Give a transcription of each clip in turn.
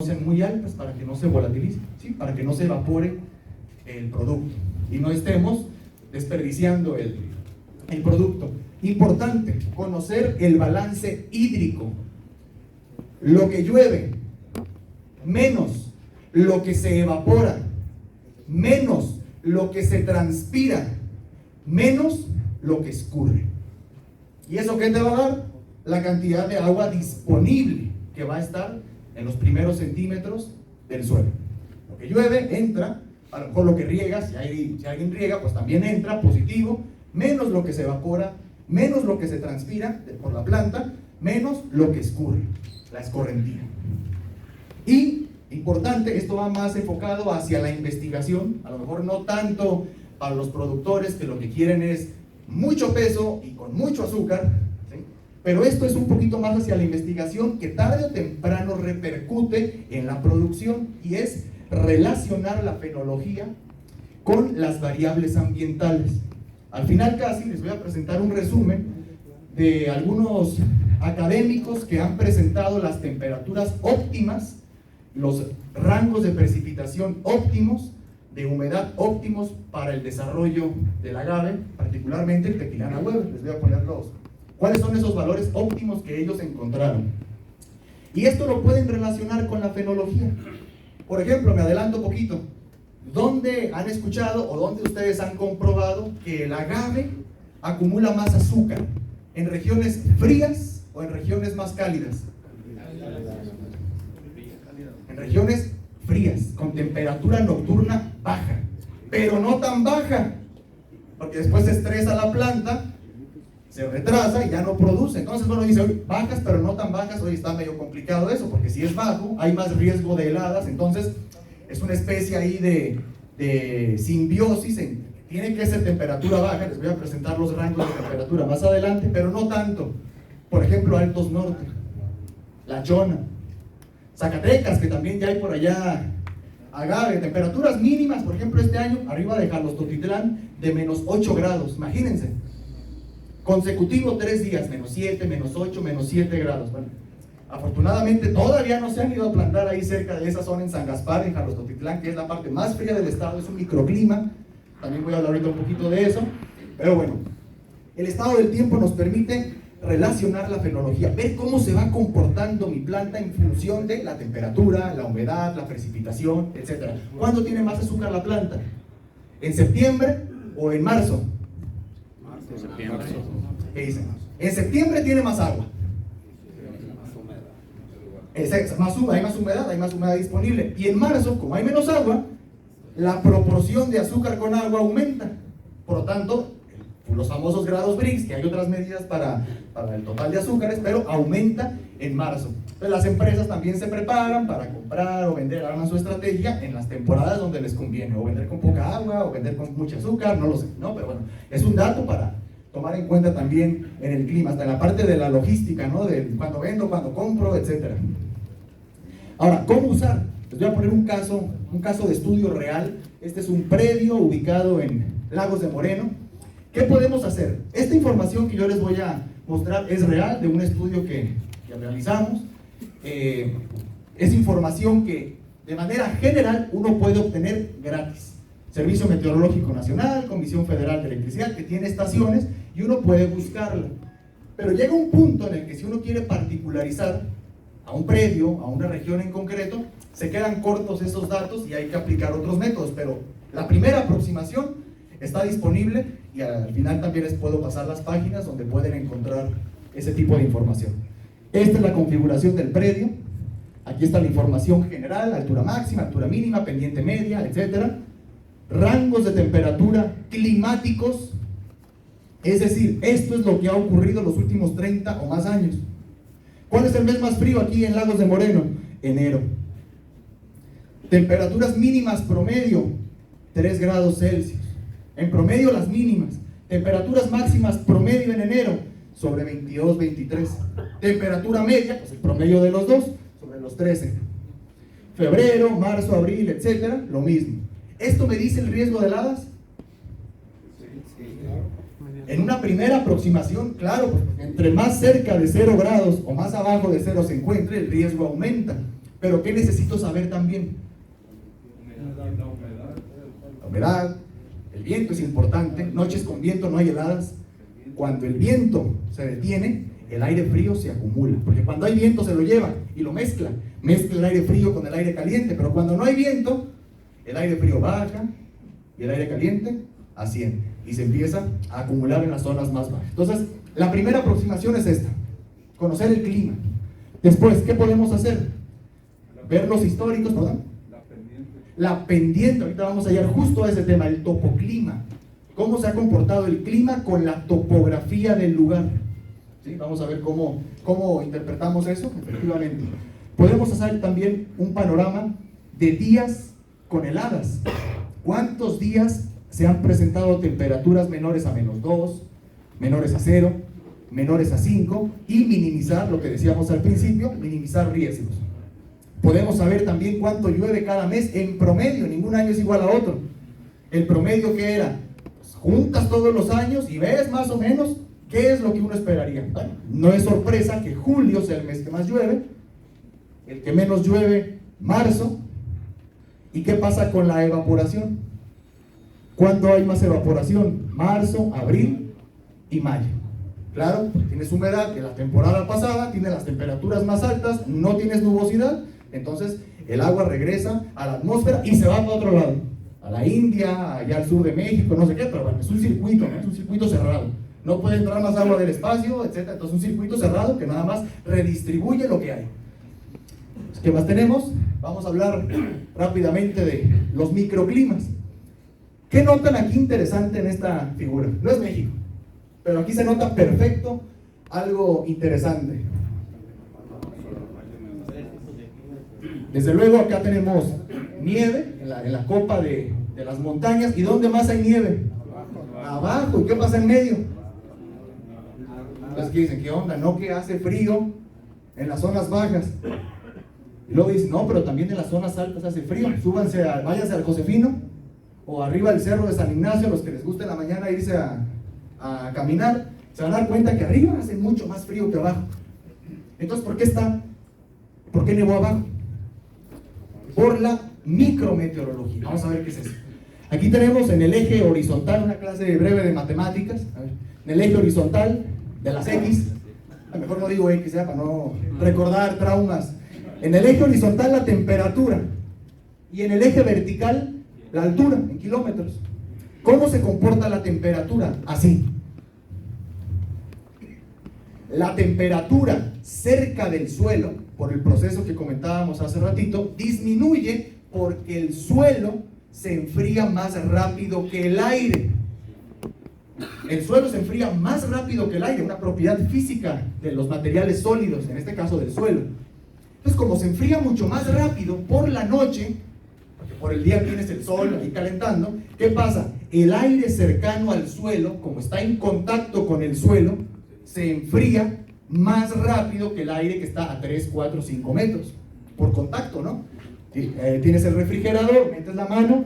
sean muy altas para que no se volatilice, ¿sí? Para que no se evapore el producto y no estemos desperdiciando el producto. Importante, conocer el balance hídrico. Lo que llueve, menos lo que se evapora, menos lo que se transpira, menos lo que escurre. ¿Y eso qué te va a dar? La cantidad de agua disponible que va a estar en los primeros centímetros del suelo. Lo que llueve entra, a lo mejor lo que riega, si alguien riega, pues también entra positivo, menos lo que se evapora, menos lo que se transpira por la planta, menos lo que escurre, la escorrentía. Y, importante, esto va más enfocado hacia la investigación, a lo mejor no tanto para los productores que lo que quieren es mucho peso y con mucho azúcar, ¿sí? Pero esto es un poquito más hacia la investigación que tarde o temprano repercute en la producción, y es relacionar la fenología con las variables ambientales. Al final casi les voy a presentar un resumen de algunos académicos que han presentado las temperaturas óptimas, los rangos de precipitación óptimos, de humedad óptimos para el desarrollo del agave, particularmente el Tequilana Weber. Les voy a poner cuáles son esos valores óptimos que ellos encontraron. Y esto lo pueden relacionar con la fenología. Por ejemplo, me adelanto un poquito. ¿Dónde han escuchado o dónde ustedes han comprobado que el agave acumula más azúcar? ¿En regiones frías o en regiones más cálidas? En regiones frías, con temperatura nocturna baja, pero no tan baja, porque después se estresa la planta, se retrasa y ya no produce. Entonces, bueno, dice, oye, bajas pero no tan bajas. Hoy está medio complicado eso, porque si es bajo, hay más riesgo de heladas. Entonces, es una especie ahí de simbiosis. Tiene que ser temperatura baja. Les voy a presentar los rangos de temperatura más adelante, pero no tanto. Por ejemplo, Altos Norte, La Chona, Zacatecas, que también ya hay por allá agave. Temperaturas mínimas, por ejemplo, este año, arriba de Jalostotitlán, de menos 8 grados. Imagínense. Consecutivo 3 días, menos 7, menos 8, menos 7 grados. Bueno, afortunadamente todavía no se han ido a plantar ahí cerca de esa zona en San Gaspar, en Jalostotitlán, que es la parte más fría del estado, es un microclima. También voy a hablar ahorita un poquito de eso. Pero bueno, el estado del tiempo nos permite relacionar la fenología, ver cómo se va comportando mi planta en función de la temperatura, la humedad, la precipitación, etc. ¿Cuándo tiene más azúcar la planta? ¿En septiembre o en marzo? Septiembre. ¿Qué dicen? En septiembre tiene más agua. Hay más humedad, hay más humedad disponible. Y en marzo, como hay menos agua, la proporción de azúcar con agua aumenta. Por lo tanto, los famosos grados Brix, que hay otras medidas para el total de azúcares, pero aumenta en marzo. Entonces las empresas también se preparan para comprar o vender, arman su estrategia en las temporadas donde les conviene, o vender con poca agua, o vender con mucho azúcar, no lo sé, ¿no? Pero bueno, es un dato para tomar en cuenta también en el clima, hasta en la parte de la logística, ¿no? De cuando vendo, cuando compro, etc. Ahora, ¿cómo usar? Les voy a poner un caso de estudio real. Este es un predio ubicado en Lagos de Moreno. ¿Qué podemos hacer? Esta información que yo les voy a mostrar es real, de un estudio que realizamos. Es información que de manera general uno puede obtener gratis. Servicio Meteorológico Nacional, Comisión Federal de Electricidad, que tiene estaciones, y uno puede buscarla. Pero llega un punto en el que si uno quiere particularizar a un predio, a una región en concreto, se quedan cortos esos datos y hay que aplicar otros métodos. Pero la primera aproximación está disponible, y al final también les puedo pasar las páginas donde pueden encontrar ese tipo de información. Esta es la configuración del predio. Aquí está la información general: altura máxima, altura mínima, pendiente media, etc. Rangos de temperatura climáticos, es decir, esto es lo que ha ocurrido en los últimos 30 o más años. ¿Cuál es el mes más frío aquí en Lagos de Moreno? Enero. Temperaturas mínimas promedio, 3 grados Celsius. En promedio las mínimas. Temperaturas máximas promedio en enero, sobre 22, 23. Temperatura media, pues el promedio de los dos, sobre los 13. Febrero, marzo, abril, etcétera, lo mismo. ¿Esto me dice el riesgo de heladas? En una primera aproximación, claro, entre más cerca de 0 grados o más abajo de 0 se encuentre, el riesgo aumenta. Pero ¿qué necesito saber también? La humedad, el viento es importante. Noches con viento, no hay heladas. Cuando el viento se detiene, el aire frío se acumula, porque cuando hay viento se lo lleva y lo mezcla el aire frío con el aire caliente, pero cuando no hay viento, el aire frío baja y el aire caliente asciende y se empieza a acumular en las zonas más bajas. Entonces, la primera aproximación es esta: conocer el clima. Después, ¿qué podemos hacer? Ver los históricos, ¿perdón? La pendiente, ahorita vamos a llegar justo a ese tema, el topoclima. ¿Cómo se ha comportado el clima con la topografía del lugar? ¿Sí? Vamos a ver cómo interpretamos eso, efectivamente. Podemos hacer también un panorama de días con heladas. ¿Cuántos días se han presentado temperaturas menores a -2, menores a 0, menores a 5? Y minimizar, lo que decíamos al principio, minimizar riesgos. Podemos saber también cuánto llueve cada mes en promedio, ningún año es igual a otro. El promedio, ¿qué era? Pues juntas todos los años y ves más o menos qué es lo que uno esperaría. Bueno, no es sorpresa que julio sea el mes que más llueve, el que menos llueve, marzo. ¿Y qué pasa con la evaporación? ¿Cuándo hay más evaporación? Marzo, abril y mayo. Claro, tienes humedad de la temporada pasada, tienes las temperaturas más altas, no tienes nubosidad, entonces el agua regresa a la atmósfera y se va para otro lado, a la India, allá al sur de México, no sé qué, pero bueno, es un circuito, ¿no? Es un circuito cerrado. No puede entrar más agua del espacio, etc. Entonces un circuito cerrado que nada más redistribuye lo que hay. ¿Qué más tenemos? Vamos a hablar rápidamente de los microclimas. ¿Qué notan aquí interesante en esta figura? No es México, pero aquí se nota perfecto algo interesante. Desde luego acá tenemos nieve en la copa de las montañas. ¿Y dónde más hay nieve? Abajo. ¿Y qué pasa en medio? Entonces, ¿qué dicen? ¿Qué onda? ¿No que hace frío en las zonas bajas? Y luego dicen, no, pero también en las zonas altas hace frío. Súbanse, váyanse al Josefino o arriba al cerro de San Ignacio, los que les guste en la mañana irse a caminar, se van a dar cuenta que arriba hace mucho más frío que abajo. Entonces, ¿por qué nevó abajo? Por la micrometeorología. Vamos a ver qué es eso. Aquí tenemos en el eje horizontal, una clase breve de matemáticas, en el eje horizontal de las X, a lo mejor no digo X, para no recordar traumas. En el eje horizontal la temperatura y en el eje vertical la altura en kilómetros. ¿Cómo se comporta la temperatura? Así. La temperatura cerca del suelo, por el proceso que comentábamos hace ratito, disminuye porque el suelo se enfría más rápido que el aire. El suelo se enfría más rápido que el aire, una propiedad física de los materiales sólidos, en este caso del suelo. Entonces, como se enfría mucho más rápido por la noche, porque por el día tienes el sol ahí calentando, ¿qué pasa? El aire cercano al suelo, como está en contacto con el suelo, se enfría más rápido que el aire que está a 3, 4, 5 metros, por contacto, ¿no? Tienes el refrigerador, metes la mano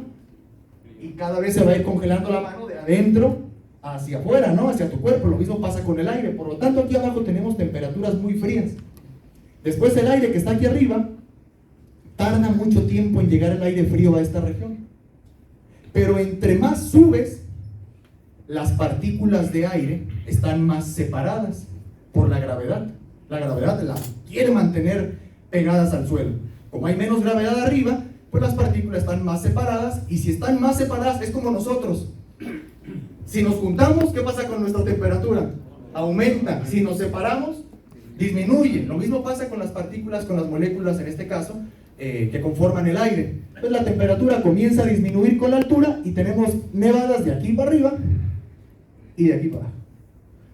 y cada vez se va a ir congelando la mano de adentro hacia afuera, ¿no? Hacia tu cuerpo. Lo mismo pasa con el aire. Por lo tanto, aquí abajo tenemos temperaturas muy frías. Después el aire que está aquí arriba tarda mucho tiempo en llegar el aire frío a esta región. Pero entre más subes, las partículas de aire están más separadas por la gravedad. La gravedad las quiere mantener pegadas al suelo. Como hay menos gravedad arriba, pues las partículas están más separadas, y si están más separadas es como nosotros. Si nos juntamos, ¿qué pasa con nuestra temperatura? Aumenta. Si nos separamos, disminuye. Lo mismo pasa con las partículas, con las moléculas en este caso, que conforman el aire. Entonces la temperatura comienza a disminuir con la altura y tenemos nevadas de aquí para arriba y de aquí para abajo.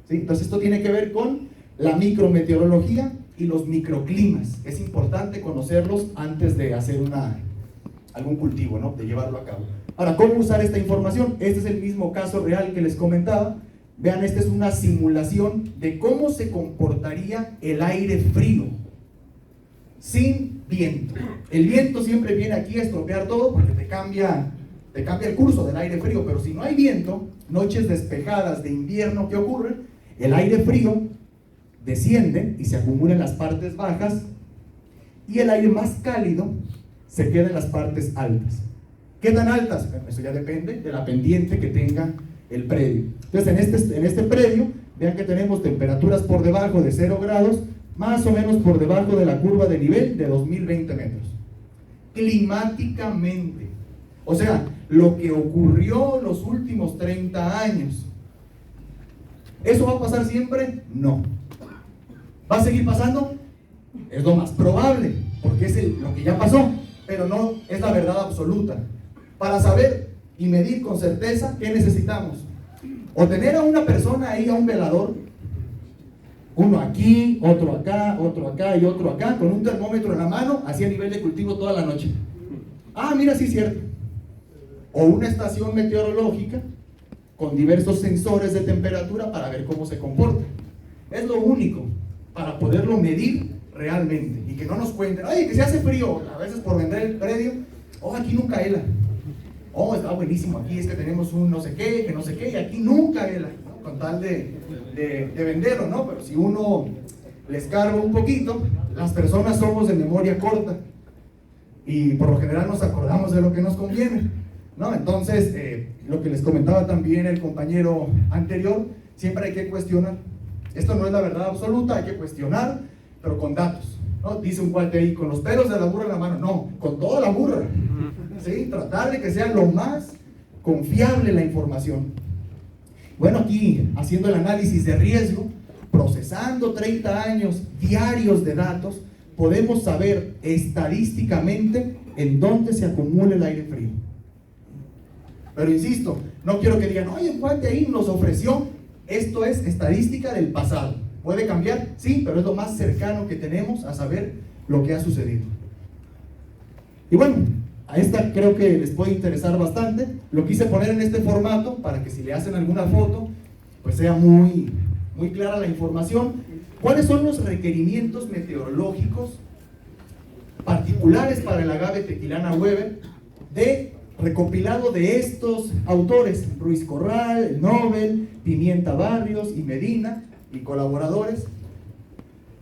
¿Sí? Entonces esto tiene que ver con la micrometeorología y los microclimas. Es importante conocerlos antes de hacer algún cultivo, ¿no? De llevarlo a cabo. Ahora, ¿cómo usar esta información? Este es el mismo caso real que les comentaba. Vean, esta es una simulación de cómo se comportaría el aire frío sin viento. El viento siempre viene aquí a estropear todo porque te cambia el curso del aire frío, pero si no hay viento, noches despejadas de invierno, ¿qué ocurre? El aire frío desciende y se acumula en las partes bajas y el aire más cálido se queda en las partes altas. ¿Qué tan altas? Bueno, eso ya depende de la pendiente que tenga el predio. Entonces, en este predio, vean que tenemos temperaturas por debajo de 0 grados, más o menos por debajo de la curva de nivel de 2020 metros. Climáticamente. O sea, lo que ocurrió los últimos 30 años. ¿Eso va a pasar siempre? No. ¿Va a seguir pasando? Es lo más probable, porque es lo que ya pasó, pero no es la verdad absoluta. Para saber y medir con certeza, ¿qué necesitamos? O tener a una persona ahí, a un velador, uno aquí, otro acá y otro acá, con un termómetro en la mano, así a nivel de cultivo toda la noche. Ah, mira, sí es cierto. O una estación meteorológica con diversos sensores de temperatura para ver cómo se comporta. Es lo único para poderlo medir realmente y que no nos cuenten, oye, que se hace frío, a veces por vender el predio, aquí nunca hela. Está buenísimo, aquí es que tenemos un no sé qué, que no sé qué, y aquí nunca hela, ¿no? Con tal de venderlo, ¿no? Pero si uno les carga un poquito, las personas somos de memoria corta y por lo general nos acordamos de lo que nos conviene, ¿no? Entonces, lo que les comentaba también el compañero anterior, siempre hay que cuestionar. Esto no es la verdad absoluta, hay que cuestionar, pero con datos, ¿no? Dice un cuate ahí, con los pelos de la burra en la mano. No, con toda la burra, ¿sí? Tratar de que sea lo más confiable la información. Bueno, aquí, haciendo el análisis de riesgo, procesando 30 años diarios de datos, podemos saber estadísticamente en dónde se acumula el aire frío. Pero insisto, no quiero que digan, oye, un cuate ahí nos ofreció. Esto es estadística del pasado. ¿Puede cambiar? Sí, pero es lo más cercano que tenemos a saber lo que ha sucedido. Y bueno, a esta creo que les puede interesar bastante. Lo quise poner en este formato para que si le hacen alguna foto, pues sea muy clara la información. ¿Cuáles son los requerimientos meteorológicos particulares para el agave Tequilana Weber recopilado de estos autores? Ruiz Corral, Nobel, Pimienta Barrios y Medina y colaboradores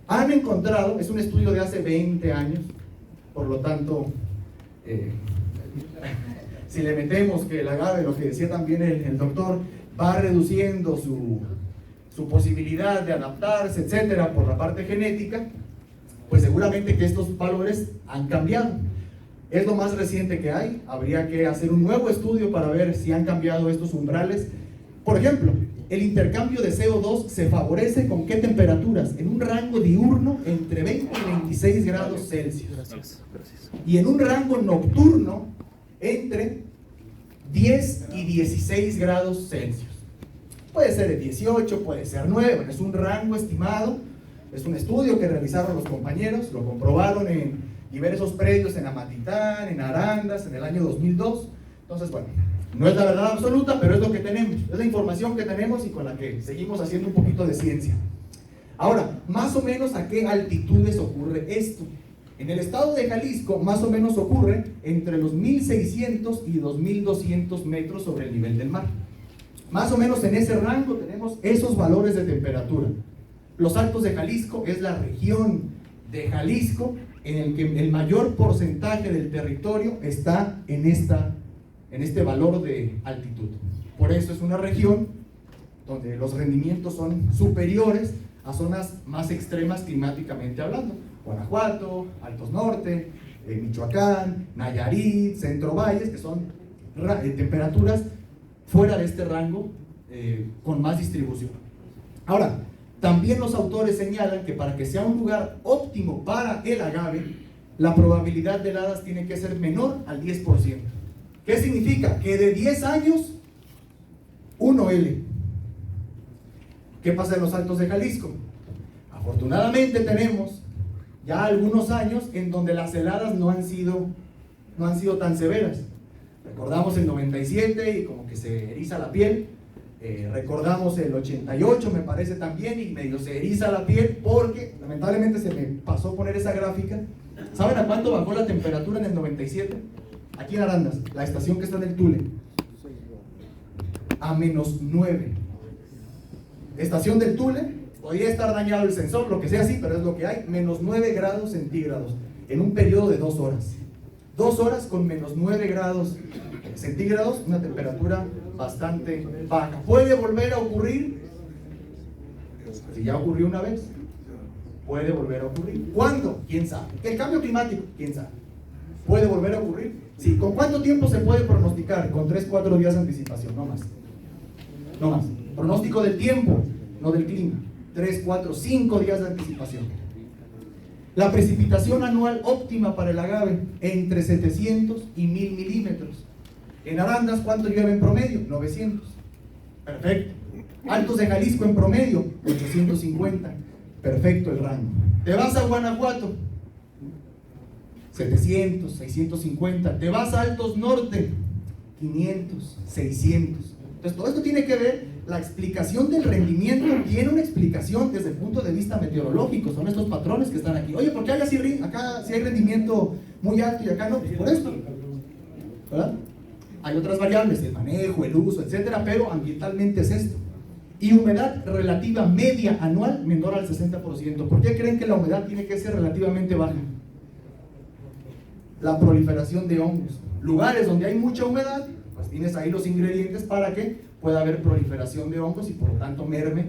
han encontrado, es un estudio de hace 20 años, por lo tanto, si le metemos que el agave, lo que decía también el doctor, va reduciendo su posibilidad de adaptarse, etcétera, por la parte genética, pues seguramente que estos valores han cambiado. Es lo más reciente que hay, habría que hacer un nuevo estudio para ver si han cambiado estos umbrales. Por ejemplo, el intercambio de CO2 se favorece ¿con qué temperaturas? En un rango diurno entre 20 y 26 grados Celsius. Gracias. Y en un rango nocturno entre 10 y 16 grados Celsius. Puede ser de 18, puede ser 9, bueno, es un rango estimado, es un estudio que realizaron los compañeros, lo comprobaron en diversos predios en Amatitán, en Arandas, en el año 2002. Entonces, bueno, no es la verdad absoluta, pero es lo que tenemos, es la información que tenemos y con la que seguimos haciendo un poquito de ciencia. Ahora, más o menos a qué altitudes ocurre esto. En el estado de Jalisco, más o menos ocurre entre los 1600 y 2200 metros sobre el nivel del mar. Más o menos en ese rango tenemos esos valores de temperatura. Los Altos de Jalisco es la región de Jalisco en el que el mayor porcentaje del territorio está en este valor de altitud. Por eso es una región donde los rendimientos son superiores a zonas más extremas climáticamente hablando. Guanajuato, Altos Norte, Michoacán, Nayarit, Centro Valles, que son temperaturas fuera de este rango con más distribución. Ahora, también los autores señalan que para que sea un lugar óptimo para el agave, la probabilidad de heladas tiene que ser menor al 10%. ¿Qué significa? Que de 10 años, 1 L. ¿Qué pasa en los Altos de Jalisco? Afortunadamente tenemos ya algunos años en donde las heladas no han sido tan severas. Recordamos el 97 y como que se eriza la piel. Recordamos el 88, me parece también, y medio se eriza la piel porque lamentablemente se me pasó poner esa gráfica. ¿Saben a cuánto bajó la temperatura en el 97? Aquí en Arandas, la estación que está en el Tule, a -9. Estación del Tule, podría estar dañado el sensor, lo que sea así, pero es lo que hay, -9 grados centígrados. en un periodo de 2 horas. 2 horas con menos 9 grados centígrados, una temperatura bastante baja. ¿Puede volver a ocurrir? Si ya ocurrió una vez, puede volver a ocurrir. ¿Cuándo? ¿Quién sabe? ¿El cambio climático? ¿Quién sabe? ¿Puede volver a ocurrir? Sí. ¿Con cuánto tiempo se puede pronosticar? Con 3-4 días de anticipación, no más. No más. Pronóstico del tiempo, no del clima. 3, 4, 5 días de anticipación. La precipitación anual óptima para el agave, entre 700 y 1000 milímetros. En Arandas, ¿cuánto llueve en promedio? 900. Perfecto. Altos de Jalisco en promedio, 850. Perfecto el rango. Te vas a Guanajuato, 700, 650. Te vas a Altos Norte, 500, 600. Entonces todo esto tiene que ver, la explicación del rendimiento tiene una explicación desde el punto de vista meteorológico, son estos patrones que están aquí. Oye, ¿por qué acá sí hay rendimiento muy alto y acá no? Pues por esto, ¿verdad? Hay otras variables, el manejo, el uso, etcétera, pero ambientalmente es esto. Y humedad relativa media anual menor al 60%. ¿Por qué creen que la humedad tiene que ser relativamente baja? La proliferación de hongos. Lugares donde hay mucha humedad, pues tienes ahí los ingredientes para que pueda haber proliferación de hongos y por lo tanto merme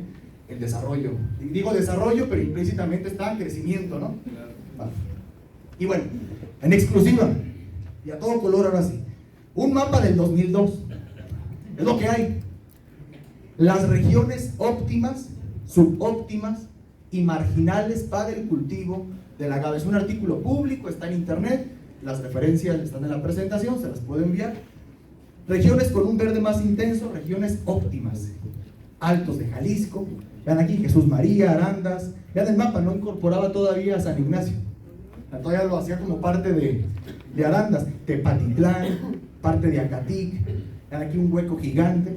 el desarrollo. Y digo desarrollo, pero implícitamente está crecimiento, ¿no? Vale. Y bueno, en exclusiva, y a todo color ahora sí, un mapa del 2002, es lo que hay. Las regiones óptimas, subóptimas y marginales para el cultivo del agave. Es un artículo público, está en internet, las referencias están en la presentación, se las puedo enviar. Regiones con un verde más intenso, regiones óptimas. Altos de Jalisco, vean aquí Jesús María, Arandas, vean el mapa, no incorporaba todavía a San Ignacio, todavía lo hacía como parte de Arandas. Tepatitlán, parte de Acatic, vean aquí un hueco gigante.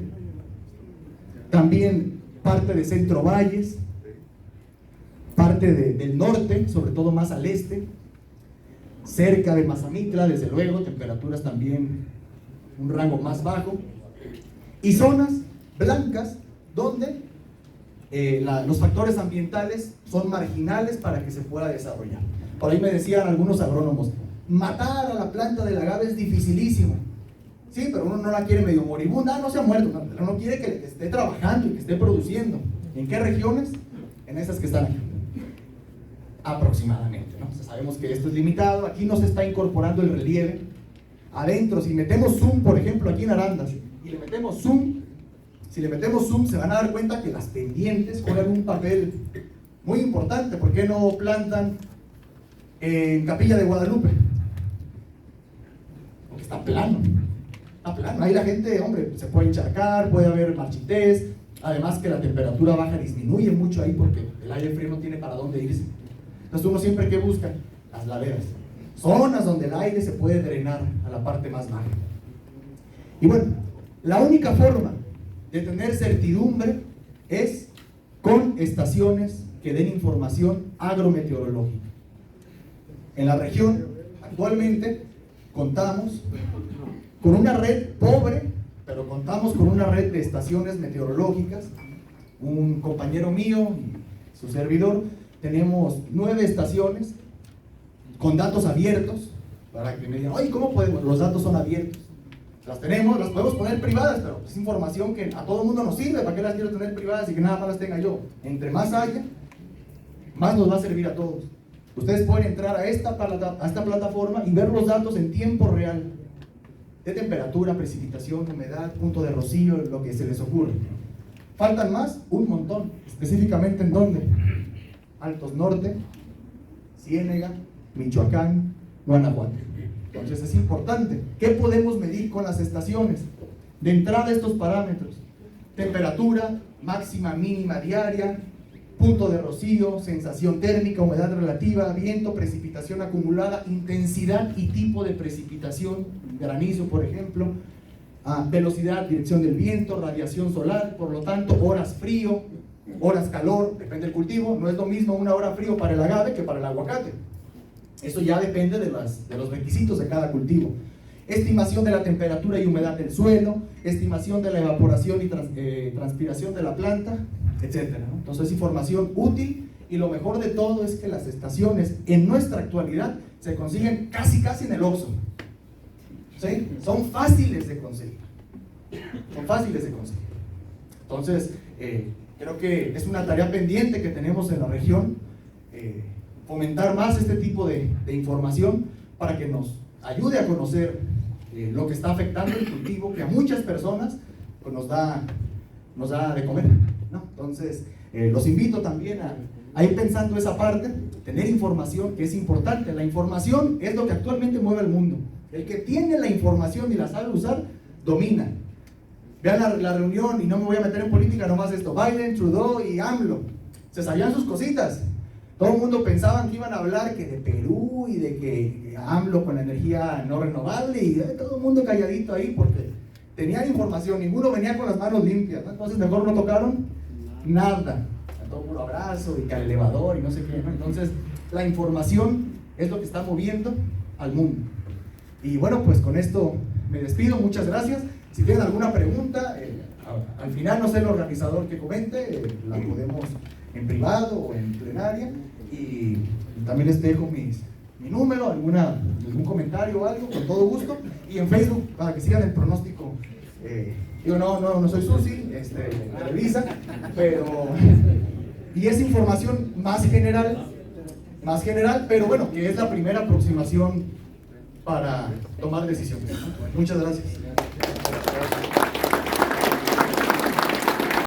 También parte de Centro Valles, parte del norte, sobre todo más al este, cerca de Mazamitla, desde luego, temperaturas también un rango más bajo, y zonas blancas donde los factores ambientales son marginales para que se pueda desarrollar. Por ahí me decían algunos agrónomos, matar a la planta del agave es dificilísimo. Sí, pero uno no la quiere medio moribunda, no se ha muerto, no, uno quiere que esté trabajando y que esté produciendo. ¿En qué regiones? En esas que están aquí. Aproximadamente, ¿no? O sea, sabemos que esto es limitado, aquí no se está incorporando el relieve. Adentro, si metemos zoom, por ejemplo, aquí en Arandas, y le metemos zoom, si le metemos zoom se van a dar cuenta que las pendientes juegan un papel muy importante. ¿Por qué no plantan en Capilla de Guadalupe? Porque está plano. Ahí la gente, hombre, se puede encharcar, puede haber marchitez, además que la temperatura baja disminuye mucho ahí porque el aire frío no tiene para dónde irse. Entonces uno siempre que busca las laderas, zonas donde el aire se puede drenar a la parte más baja. Y bueno, la única forma de tener certidumbre es con estaciones que den información agrometeorológica. En la región actualmente contamos con una red pobre, pero contamos con una red de estaciones meteorológicas. Un compañero mío y su servidor tenemos 9 estaciones con datos abiertos, para que me digan, oye, ¿cómo podemos? Los datos son abiertos. Las tenemos, las podemos poner privadas, pero es información que a todo el mundo nos sirve. ¿Para qué las quiero tener privadas y que nada más las tenga yo? Entre más haya, más nos va a servir a todos. Ustedes pueden entrar a esta plataforma y ver los datos en tiempo real de temperatura, precipitación, humedad, punto de rocío, lo que se les ocurre. Faltan más, un montón. Específicamente en dónde? Altos Norte, Ciénega, Michoacán, Guanajuato. Entonces es importante. ¿Qué podemos medir con las estaciones? De entrada estos parámetros: temperatura máxima, mínima diaria, punto de rocío, sensación térmica, humedad relativa, viento, precipitación acumulada, intensidad y tipo de precipitación, granizo por ejemplo, velocidad, dirección del viento, radiación solar, por lo tanto horas frío, horas calor, depende del cultivo. No es lo mismo una hora frío para el agave que para el aguacate. Eso ya depende de los requisitos de cada cultivo. Estimación de la temperatura y humedad del suelo, estimación de la evaporación y transpiración de la planta, etc., ¿no? Entonces es información útil Y lo mejor de todo es que las estaciones en nuestra actualidad se consiguen casi en el Oxxo. ¿Sí? Son fáciles de conseguir. Son fáciles de conseguir. Entonces, creo que es una tarea pendiente que tenemos en la región, fomentar más este tipo de información para que nos ayude a conocer lo que está afectando el cultivo, que a muchas personas pues, nos da de comer, ¿no? Entonces, los invito también a ir pensando esa parte, tener información que es importante. La información es lo que actualmente mueve el mundo. El que tiene la información y la sabe usar, domina. Vean la reunión, y no me voy a meter en política, nomás esto, Biden, Trudeau y AMLO, se sabían sus cositas. Todo el mundo pensaba que iban a hablar que de Perú y de que AMLO con la energía no renovable, y todo el mundo calladito ahí porque tenían información, ninguno venía con las manos limpias, ¿no? Entonces mejor no tocaron nada, todo puro abrazo y que al elevador y no sé qué, ¿no? Entonces la información es lo que está moviendo al mundo. Y bueno, pues con esto me despido, muchas gracias. Si tienen alguna pregunta, al final no sé el organizador que comente, la podemos en privado o en plenaria, y también les dejo mi número, algún comentario o algo, con todo gusto, y en Facebook para que sigan el pronóstico. Yo no soy Susi, Televisa, y es información más general, pero bueno, que es la primera aproximación para tomar decisiones. Muchas gracias.